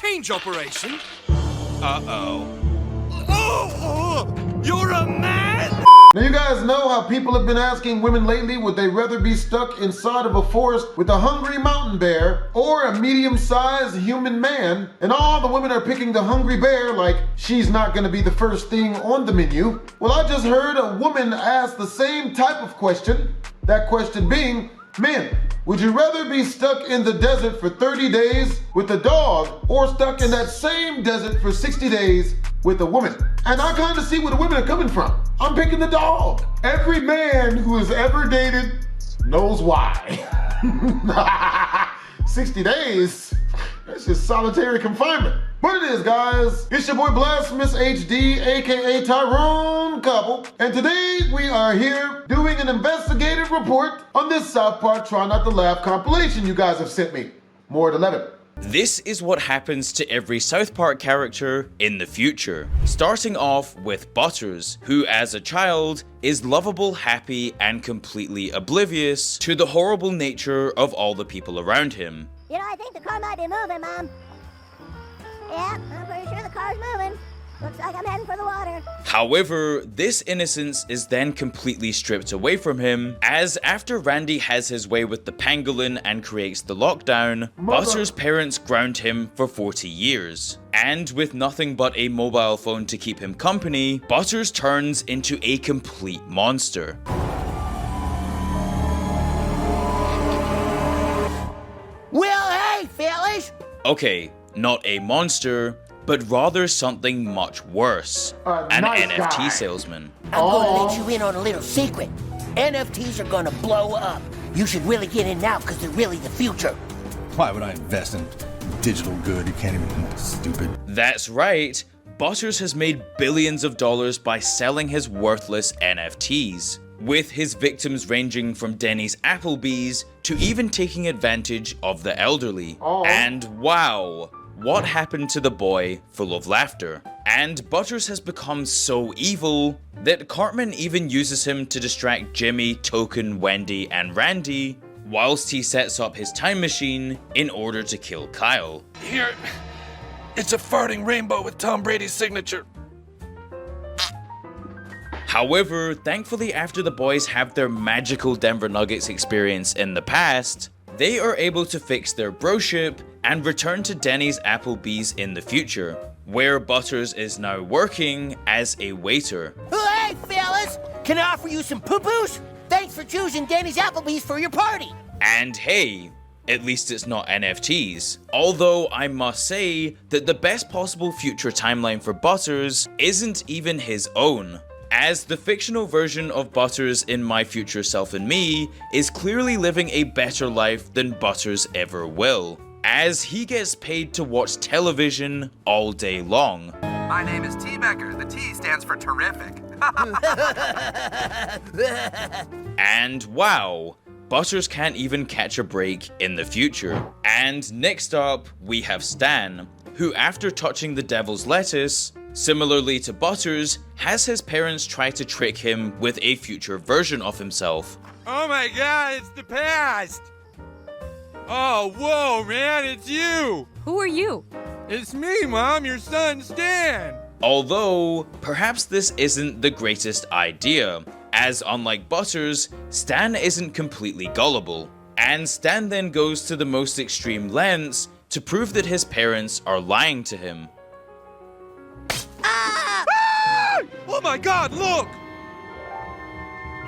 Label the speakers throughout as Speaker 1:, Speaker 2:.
Speaker 1: change operation? Uh-oh. Oh! You're a man?
Speaker 2: Now you guys know how people have been asking women lately would they rather be stuck inside of a forest with a hungry mountain bear or a medium-sized human man, and all the women are picking the hungry bear like she's not gonna be the first thing on the menu. Well, I just heard a woman ask the same type of question, that question being, men, would you rather be stuck in the desert for 30 days with a dog or stuck in that same desert for 60 days with a woman? And I kind of see where the women are coming from. I'm picking the dog. Every man who has ever dated knows why. 60 days, that's just solitary confinement. But it is, guys. It's your boy BlastphamousHD, aka Tyrone Couple. And today we are here doing an investigative report on this South Park Try Not to Laugh compilation you guys have sent me. More at 11.
Speaker 3: This is what happens to every South Park character in the future. Starting off with Butters, who as a child is lovable, happy, and completely oblivious to the horrible nature of all the people around him.
Speaker 4: You know, I think the car might be moving, Mom. Yeah, I'm pretty sure the car's moving. Looks like I'm heading for the water.
Speaker 3: However, this innocence is then completely stripped away from him, as after Randy has his way with the pangolin and creates the lockdown, Butters' parents ground him for 40 years. And with nothing but a mobile phone to keep him company, Butters turns into a complete monster.
Speaker 5: Well, hey, fellas!
Speaker 3: Okay, not a monster, but rather something much worse. An
Speaker 2: nice
Speaker 3: NFT
Speaker 2: guy.
Speaker 3: salesman.
Speaker 5: I'm gonna let you in on a little secret. NFTs are gonna blow up. You should really get in now because they're really the future.
Speaker 6: Why would I invest in digital good? You can't even, stupid.
Speaker 3: That's right, Butters has made billions of dollars by selling his worthless NFTs, with his victims ranging from Denny's Applebee's to even taking advantage of the elderly. And wow, what happened to the boy full of laughter? And Butters has become so evil that Cartman even uses him to distract Jimmy, Token, Wendy, and Randy, whilst he sets up his time machine in order to kill Kyle.
Speaker 1: Here, it's a farting rainbow with Tom Brady's signature.
Speaker 3: However, thankfully after the boys have their magical Denver Nuggets experience in the past, they are able to fix their broship and return to Denny's Applebee's in the future, where Butters is now working as a waiter.
Speaker 5: Hey, fellas! Can I offer you some poo-poos? Thanks for choosing Denny's Applebee's for your party.
Speaker 3: And hey, at least it's not NFTs. Although I must say that the best possible future timeline for Butters isn't even his own, as the fictional version of Butters in My Future Self and Me is clearly living a better life than Butters ever will, as he gets paid to watch television all day long.
Speaker 7: My name is T. Becker. The T stands for terrific.
Speaker 3: And wow, Butters can't even catch a break in the future. And next up, we have Stan, who after touching the devil's lettuce, similarly to Butters, has his parents try to trick him with a future version of himself.
Speaker 1: Oh my god, it's the past! Oh, whoa, man, it's you!
Speaker 8: Who are you?
Speaker 1: It's me, Mom, your son, Stan!
Speaker 3: Although, perhaps this isn't the greatest idea, as unlike Butters, Stan isn't completely gullible, and Stan then goes to the most extreme lengths to prove that his parents are lying to him.
Speaker 1: Ah! Oh my god, look!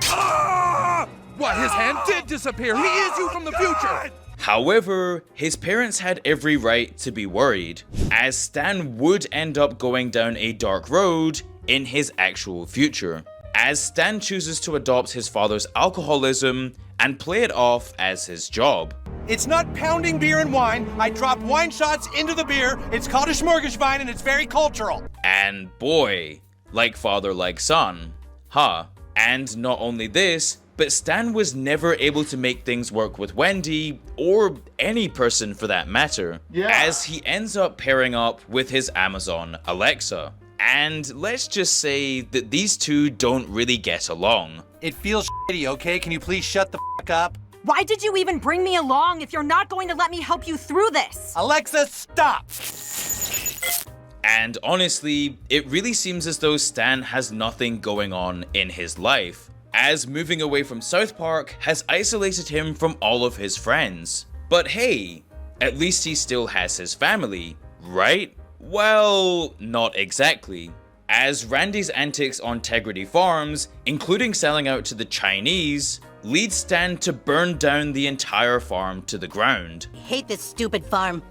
Speaker 1: Ah! What, his hand did disappear! He is you from the future!
Speaker 3: However, his parents had every right to be worried, as Stan would end up going down a dark road in his actual future, as Stan chooses to adopt his father's alcoholism and play it off as his job.
Speaker 9: It's not pounding beer and wine. I drop wine shots into the beer. It's called a smorgasbord and it's very cultural.
Speaker 3: And boy, like father, like son. Huh. And not only this, but Stan was never able to make things work with Wendy, or any person for that matter, as he ends up pairing up with his Amazon Alexa. And let's just say that these two don't really get along.
Speaker 9: It feels shitty, okay? Can you please shut the f*** up?
Speaker 8: Why did you even bring me along if you're not going to let me help you through this?
Speaker 9: Alexa, stop!
Speaker 3: And honestly, it really seems as though Stan has nothing going on in his life, as moving away from South Park has isolated him from all of his friends. But hey, at least he still has his family, right? Well, not exactly, as Randy's antics on Tegrity Farms, including selling out to the Chinese, leads Stan to burn down the entire farm to the ground.
Speaker 5: Hate this stupid farm.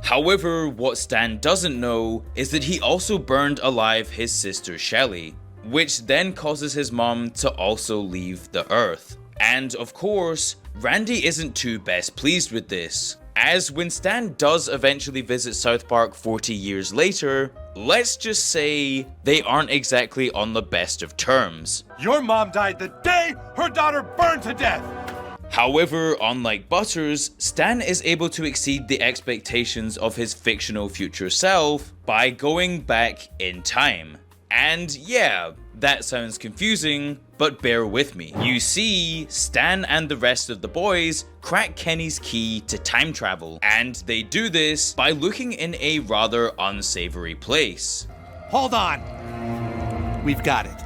Speaker 3: However, what Stan doesn't know is that he also burned alive his sister Shelly, which then causes his mom to also leave the earth. And of course, Randy isn't too best pleased with this, as when Stan does eventually visit South Park 40 years later, let's just say they aren't exactly on the best of terms.
Speaker 9: Your mom died the day her daughter burned to death!
Speaker 3: However, unlike Butters, Stan is able to exceed the expectations of his fictional future self by going back in time. And yeah, that sounds confusing, but bear with me. You see, Stan and the rest of the boys crack Kenny's key to time travel, and they do this by looking in a rather unsavory place.
Speaker 9: Hold on. We've got it.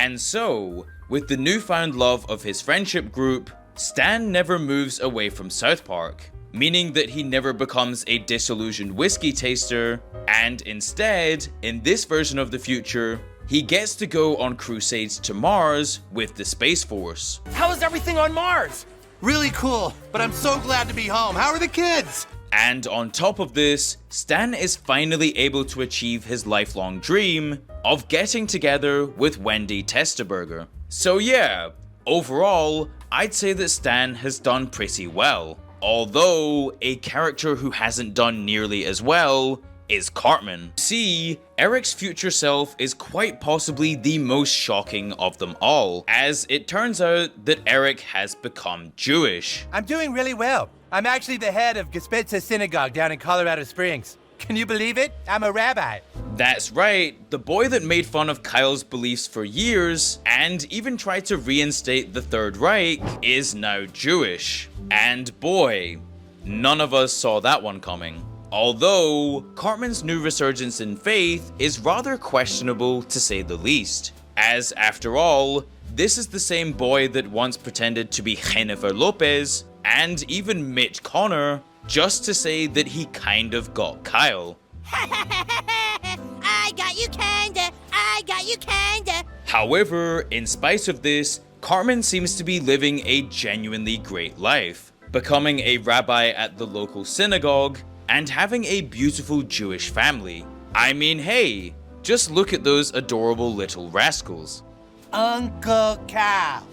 Speaker 3: And so, with the newfound love of his friendship group, Stan never moves away from South Park, meaning that he never becomes a disillusioned whiskey taster, and instead, in this version of the future, he gets to go on crusades to Mars with the Space Force.
Speaker 9: How is everything on Mars? Really cool, but I'm so glad to be home. How are the kids?
Speaker 3: And on top of this, Stan is finally able to achieve his lifelong dream of getting together with Wendy Testerberger. So yeah, overall, I'd say that Stan has done pretty well. Although, a character who hasn't done nearly as well is Cartman. See, Eric's future self is quite possibly the most shocking of them all, as it turns out that Eric has become Jewish.
Speaker 9: I'm doing really well. I'm actually the head of Gespitza Synagogue down in Colorado Springs. Can you believe it? I'm a rabbi.
Speaker 3: That's right, the boy that made fun of Kyle's beliefs for years and even tried to reinstate the Third Reich is now Jewish. And boy, none of us saw that one coming. Although, Cartman's new resurgence in faith is rather questionable to say the least, as after all, this is the same boy that once pretended to be Jennifer Lopez and even Mitch Connor just to say that he kind of got Kyle.
Speaker 4: I got you kinda, I got you kinda.
Speaker 3: However, in spite of this, Cartman seems to be living a genuinely great life, becoming a rabbi at the local synagogue and having a beautiful Jewish family. I mean, hey, just look at those adorable little rascals.
Speaker 9: Uncle Cal.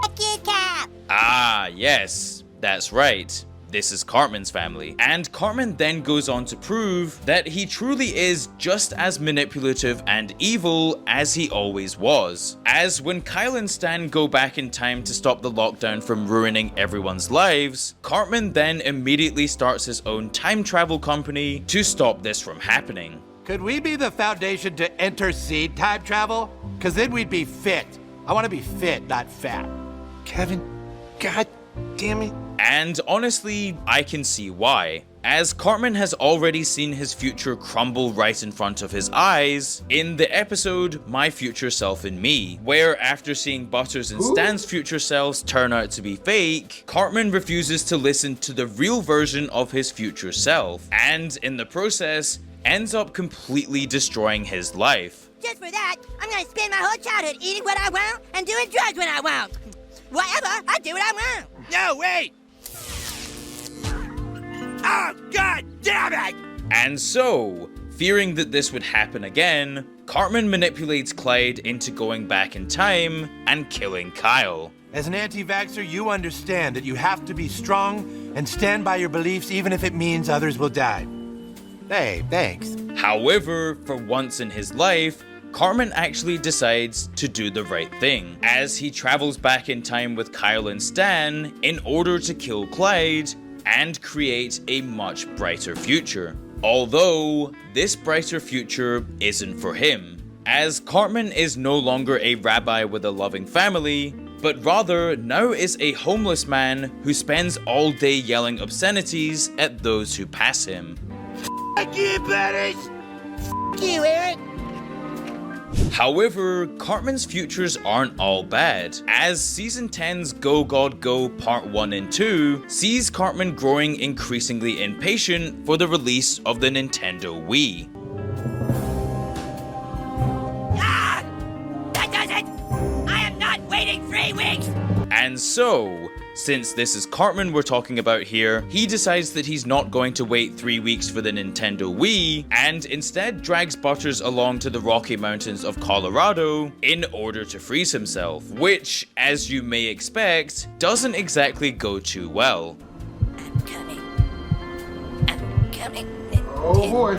Speaker 4: Fuck you, Cap.
Speaker 3: Ah, yes, that's right. This is Cartman's family. And Cartman then goes on to prove that he truly is just as manipulative and evil as he always was. As when Kyle and Stan go back in time to stop the lockdown from ruining everyone's lives, Cartman then immediately starts his own time travel company to stop this from happening.
Speaker 9: Could we be the foundation to intercede time travel? Because then we'd be fit. I want to be fit, not fat. Kevin, god damn it.
Speaker 3: And honestly, I can see why, as Cartman has already seen his future crumble right in front of his eyes in the episode My Future Self and Me, where after seeing Butters and Stan's future selves turn out to be fake, Cartman refuses to listen to the real version of his future self, and in the process, ends up completely destroying his life.
Speaker 4: Just for that, I'm gonna spend my whole childhood eating what I want and doing drugs when I want. Whatever, I do what I want.
Speaker 9: No, wait! Oh, god damn it!
Speaker 3: And so, fearing that this would happen again, Cartman manipulates Clyde into going back in time and killing Kyle.
Speaker 9: As an anti-vaxxer, you understand that you have to be strong and stand by your beliefs even if it means others will die. Hey, thanks.
Speaker 3: However, for once in his life, Cartman actually decides to do the right thing, as he travels back in time with Kyle and Stan in order to kill Clyde and create a much brighter future. Although, this brighter future isn't for him, as Cartman is no longer a rabbi with a loving family, but rather now is a homeless man who spends all day yelling obscenities at those who pass him.
Speaker 5: F you, buddies! F you, Eric!
Speaker 3: However, Cartman's futures aren't all bad, as Season 10's Go God Go Part 1 and 2 sees Cartman growing increasingly impatient for the release of the Nintendo Wii.
Speaker 5: Ah! That does it! I am not waiting 3 weeks!
Speaker 3: And so, since this is Cartman we're talking about here, he decides that he's not going to wait 3 weeks for the Nintendo Wii, and instead drags Butters along to the Rocky Mountains of Colorado in order to freeze himself, which, as you may expect, doesn't exactly go too well.
Speaker 5: I'm coming. I'm coming.
Speaker 2: Oh boy.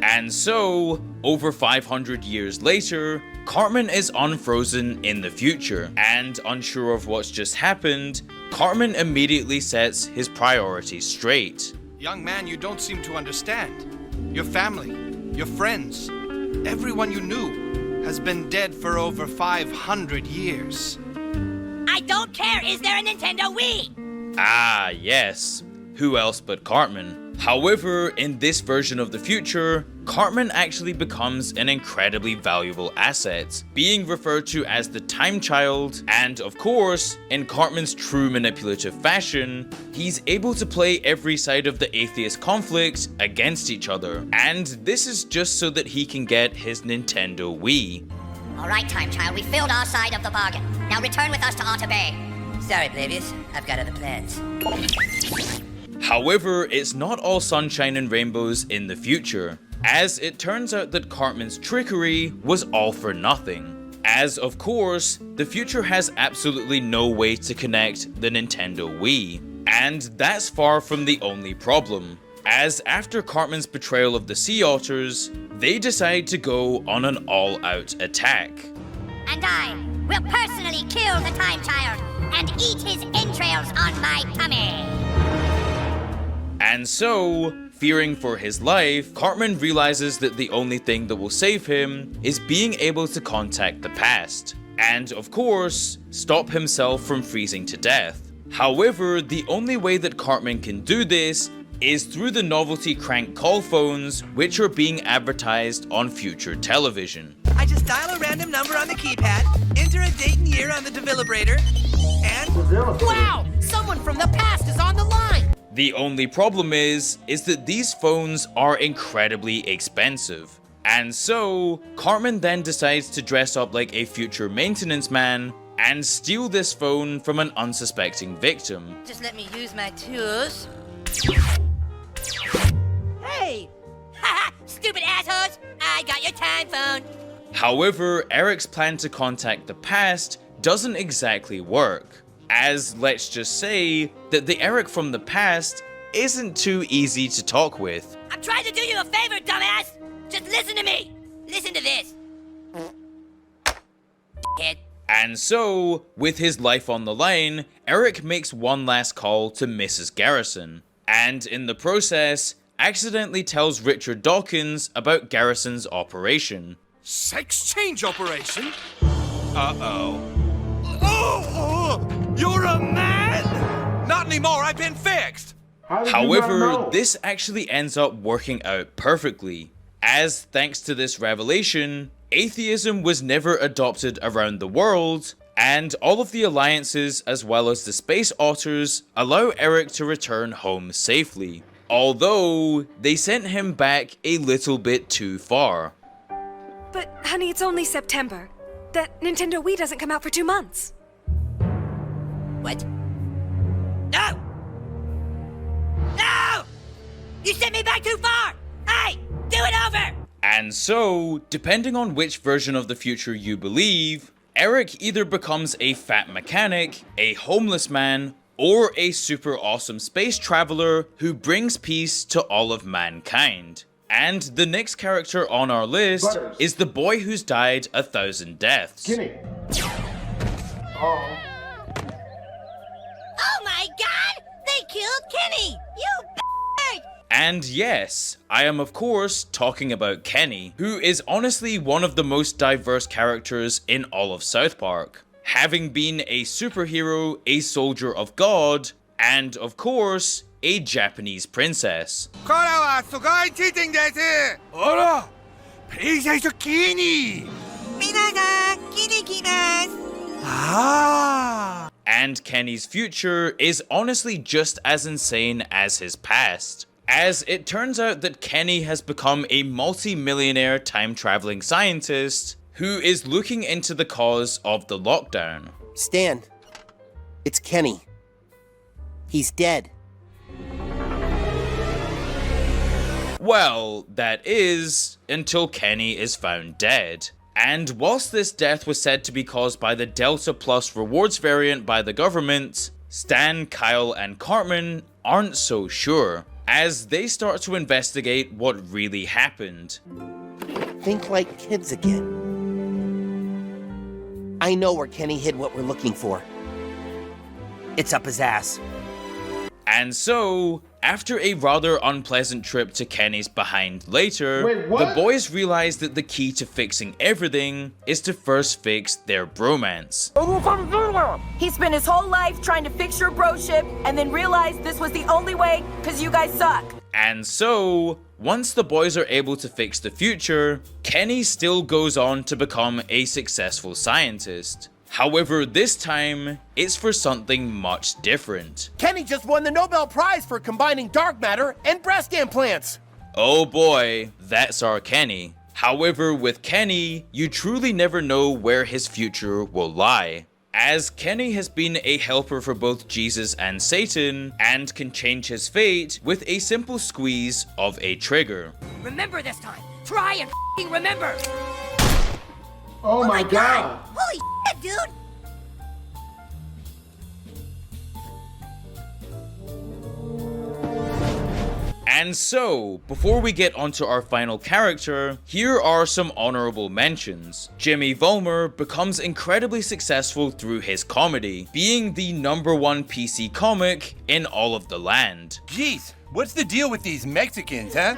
Speaker 3: And so, over 500 years later, Cartman is unfrozen in the future, and unsure of what's just happened, Cartman immediately sets his priorities straight.
Speaker 7: Young man, you don't seem to understand. Your family, your friends, everyone you knew has been dead for over 500 years.
Speaker 5: I don't care! Is there a Nintendo Wii?
Speaker 3: Ah, yes. Who else but Cartman? However, in this version of the future, Cartman actually becomes an incredibly valuable asset, being referred to as the Time Child, and of course, in Cartman's true manipulative fashion, he's able to play every side of the atheist conflict against each other, and this is just so that he can get his Nintendo Wii.
Speaker 8: All right, Time Child, we filled our side of the bargain. Now return with us to Otter Bay.
Speaker 5: Sorry, Blavius. I've got other plans.
Speaker 3: However, it's not all sunshine and rainbows in the future, as it turns out that Cartman's trickery was all for nothing. As of course, the future has absolutely no way to connect the Nintendo Wii. And that's far from the only problem, as after Cartman's betrayal of the Sea Otters, they decide to go on an all-out attack.
Speaker 8: And I will personally kill the Time Child and eat his entrails on my tummy.
Speaker 3: And so, fearing for his life, Cartman realizes that the only thing that will save him is being able to contact the past, and of course, stop himself from freezing to death. However, the only way that Cartman can do this is through the novelty crank call phones, which are being advertised on future television.
Speaker 10: I just dial a random number on the keypad, enter a date and year on the defibrillator, and
Speaker 5: Wow! Someone from the past is on the line!
Speaker 3: The only problem is that these phones are incredibly expensive. And so, Cartman then decides to dress up like a future maintenance man and steal this phone from an unsuspecting victim.
Speaker 5: Just let me use my tools. Hey!
Speaker 8: Haha, stupid assholes! I got your time phone.
Speaker 3: However, Eric's plan to contact the past doesn't exactly work, as let's just say that the Eric from the past isn't too easy to talk with.
Speaker 8: I'm trying to do you a favor, dumbass! Just listen to me! Listen to this. Kid.
Speaker 3: And so, with his life on the line, Eric makes one last call to Mrs. Garrison, and in the process, accidentally tells Richard Dawkins about Garrison's operation.
Speaker 7: Sex change operation? Uh-oh. Oh! You're a man? Not anymore, I've been fixed!
Speaker 3: However, this actually ends up working out perfectly, as thanks to this revelation, atheism was never adopted around the world, and all of the alliances as well as the space otters allow Eric to return home safely, although they sent him back a little bit too far.
Speaker 11: But honey, it's only September. That Nintendo Wii doesn't come out for 2 months.
Speaker 5: What? No! No! You sent me back too far! Hey! Do it over!
Speaker 3: And so, depending on which version of the future you believe, Eric either becomes a fat mechanic, a homeless man, or a super awesome space traveler who brings peace to all of mankind. And the next character on our list is the boy who's died 1,000 deaths.
Speaker 2: Kenny. Oh.
Speaker 8: Oh my god! They killed Kenny! You bastard!
Speaker 3: And yes, I am of course talking about Kenny, who is honestly one of the most diverse characters in all of South Park, having been a superhero, a soldier of God, and of course, a Japanese princess. And Kenny's future is honestly just as insane as his past, as it turns out that Kenny has become a multi-millionaire time-traveling scientist who is looking into the cause of the lockdown.
Speaker 5: Stan, it's Kenny. He's dead.
Speaker 3: Well, that is, until Kenny is found dead. And whilst this death was said to be caused by the Delta Plus rewards variant by the government, Stan, Kyle, and Cartman aren't so sure, as they start to investigate what really happened.
Speaker 5: Think like kids again. I know where Kenny hid what we're looking for. It's up his ass.
Speaker 3: And so, after a rather unpleasant trip to Kenny's behind later, the boys realize that the key to fixing everything is to first fix their bromance.
Speaker 12: He spent his whole life trying to fix your broship and then realized this was the only way because you guys suck.
Speaker 3: And so, once the boys are able to fix the future, Kenny still goes on to become a successful scientist. However, this time, it's for something much different.
Speaker 5: Kenny just won the Nobel Prize for combining dark matter and breast implants!
Speaker 3: Oh boy, that's our Kenny. However, with Kenny, you truly never know where his future will lie, as Kenny has been a helper for both Jesus and Satan, and can change his fate with a simple squeeze of a trigger.
Speaker 8: Remember this time. Try and f***ing remember.
Speaker 2: Oh my god!
Speaker 8: Holy shit, dude!
Speaker 3: And so, before we get onto our final character, here are some honorable mentions. Jimmy Vollmer becomes incredibly successful through his comedy, being the #1 PC comic in all of the land.
Speaker 9: Jeez, what's the deal with these Mexicans, huh?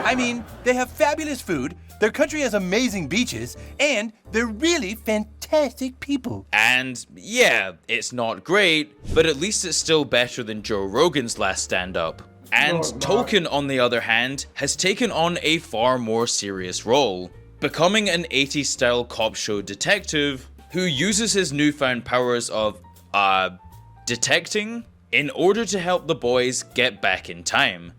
Speaker 9: I mean, they have fabulous food, their country has amazing beaches, and they're really fantastic people.
Speaker 3: And yeah, it's not great, but at least it's still better than Joe Rogan's last stand-up. And Tolkien, on the other hand, has taken on a far more serious role, becoming an 80s style cop show detective who uses his newfound powers of, detecting in order to help the boys get back in time.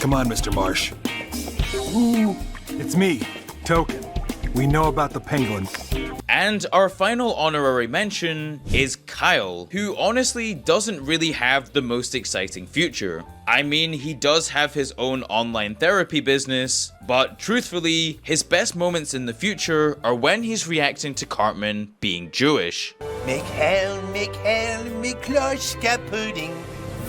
Speaker 6: Come on, Mr. Marsh. Ooh, it's me, Token. We know about the penguin.
Speaker 3: And our final honorary mention is Kyle, who honestly doesn't really have the most exciting future. I mean, he does have his own online therapy business, but truthfully, his best moments in the future are when he's reacting to Cartman being Jewish.
Speaker 9: Mikhail, Mikloshka pudding,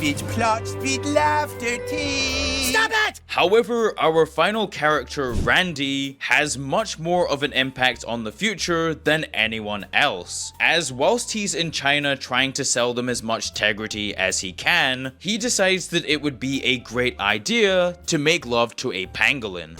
Speaker 9: with plots, with laughter tea.
Speaker 8: Stop it!
Speaker 3: However, our final character, Randy, has much more of an impact on the future than anyone else, as whilst he's in China trying to sell them as much Tegrity as he can, he decides that it would be a great idea to make love to a pangolin.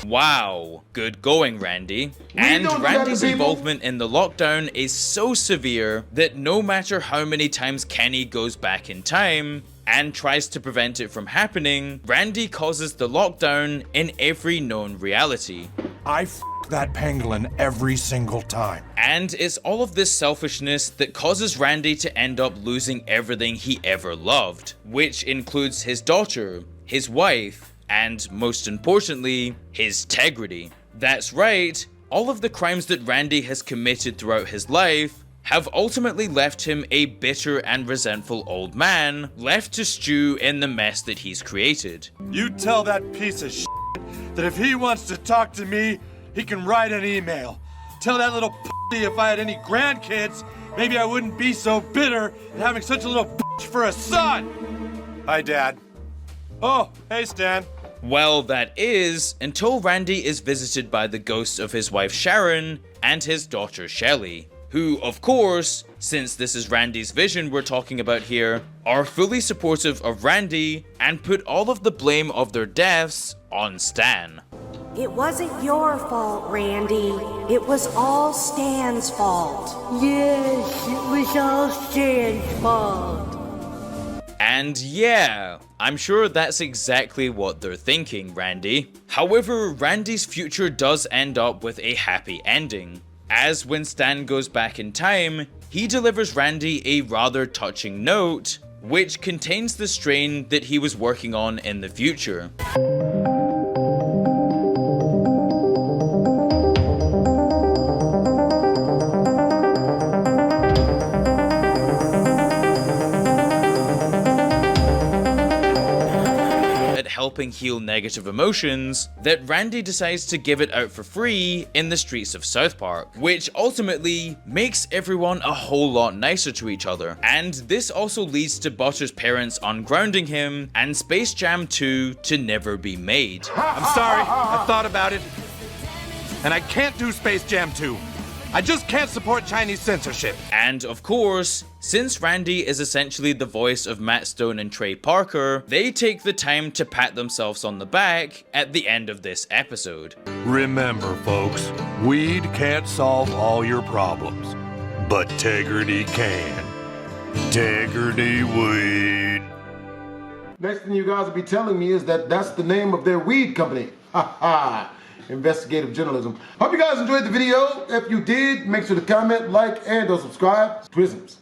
Speaker 3: Wow, good going, Randy. And Randy's involvement in the lockdown is so severe that no matter how many times Kenny goes back in time and tries to prevent it from happening, Randy causes the lockdown in every known reality.
Speaker 6: I f that pangolin every single time.
Speaker 3: And it's all of this selfishness that causes Randy to end up losing everything he ever loved, which includes his daughter, his wife, and most importantly, his Tegrity. That's right, all of the crimes that Randy has committed throughout his life have ultimately left him a bitter and resentful old man, left to stew in the mess that he's created.
Speaker 13: You tell that piece of shit that if he wants to talk to me, he can write an email. Tell that little p***y if I had any grandkids, maybe I wouldn't be so bitter at having such a little bitch for a son. Hi, Dad. Oh, hey, Stan.
Speaker 3: Well, that is until Randy is visited by the ghosts of his wife Sharon and his daughter Shelley, who, of course, since this is Randy's vision we're talking about here, are fully supportive of Randy and put all of the blame of their deaths on Stan.
Speaker 14: It wasn't your fault, Randy. It was all Stan's fault. Yes, it was all Stan's fault.
Speaker 3: And yeah, I'm sure that's exactly what they're thinking, Randy. However, Randy's future does end up with a happy ending, as when Stan goes back in time, he delivers Randy a rather touching note, which contains the strain that he was working on in the future. Helping heal negative emotions, that Randy decides to give it out for free in the streets of South Park, which ultimately makes everyone a whole lot nicer to each other. And this also leads to Butters' parents ungrounding him and Space Jam 2 to never be made.
Speaker 13: I'm sorry, I thought about it, and I can't do Space Jam 2. I just can't support Chinese censorship.
Speaker 3: And of course, since Randy is essentially the voice of Matt Stone and Trey Parker, they take the time to pat themselves on the back at the end of this episode.
Speaker 15: Remember, folks, weed can't solve all your problems, but Tegrity can. Tegrity weed.
Speaker 2: Next thing you guys will be telling me is that that's the name of their weed company. Ha ha. Investigative journalism. Hope you guys enjoyed the video. If you did, make sure to comment, like, and or subscribe. Twisms.